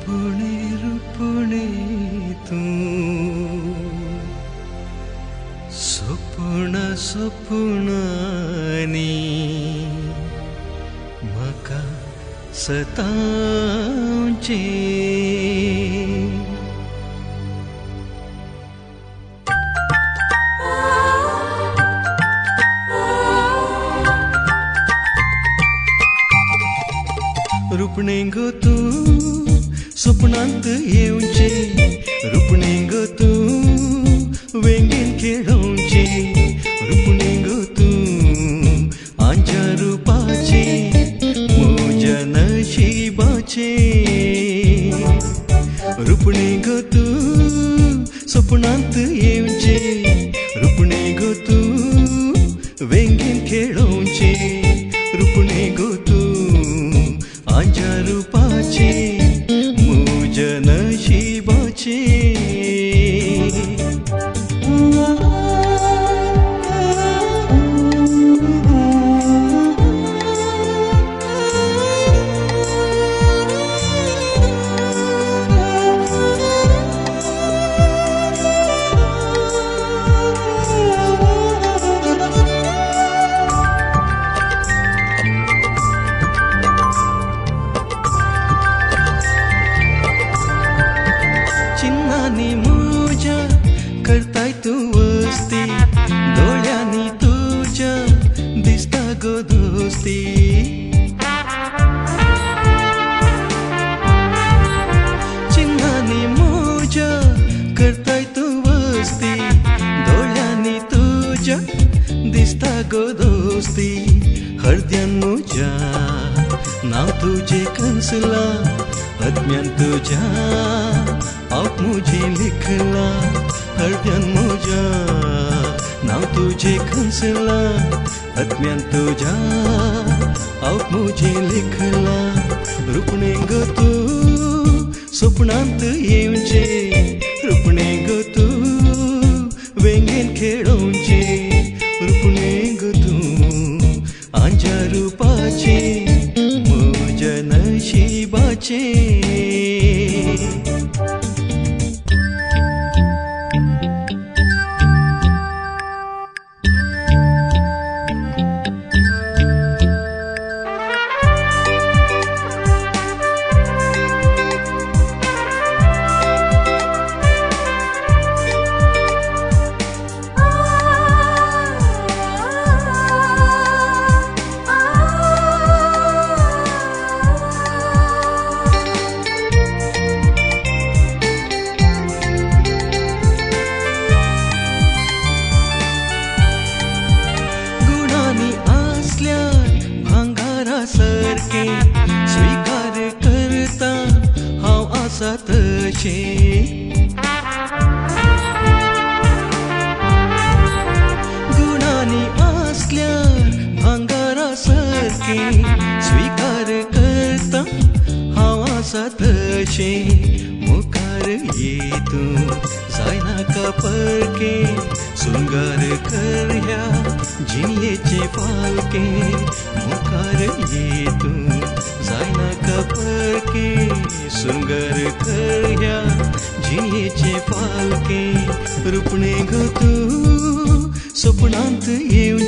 रुपणे रुपणे तूं स्वप्न स्वप्नांनी म्हाका सतावचें. रुपणे गो तूं स्वप्नांत येवचें, रुपणे गो तूं वेंगेन खेळोवचें, रुपणे गो तूं आंच्या रुपाचें म्हज्या नशिबाचें. रुपणे गो तूं स्वप्नांत येवचें, रुपणे गो तूं वेंगेन खेळोवचें, रुपणे गो तूं आंच्या रुपाचें म्हज्या नशिबाचें. चिन्नांनी म्हज्या करताय तूं वस्ती, दोळ्यांनी तुज्या दिसता गो दोस्ती. चिन्नांनी म्हज्या करताय तूं वस्ती, दोळ्यांनी तुज्या दिसता गो दोस्ती. हृदयान म्हज्या नांव तुजें कंसलां, आत्म्यान तुज्या आप मुझे लिखला, हृदयान म्हज्या नांव तुजें कंसलां, आत्म्यान तुज्या आप मुझे लिखला. रुपणे गो तूं स्वप्नांत येवचें, रुपणे गो तूं वेंगेन खेळोवचें, रुपणे गो तूं आंच्या रुपाचें म्हज्या नशिबाचें. सारके स्वीकार करता हांव आसा तशें. गुणांनी आसल्यार भांगारा सारके स्वीकार करता हांव आसा तशें. मुखार ये तूं जायनाका परके, सुंगार कर ह्या जिणयेचें पालकें. मुखार ये तूं जायनाका परके, सुंगार कर ह्या जिणयेचें पालकें. रुपणे गो तूं स्वप्नांत येवचें,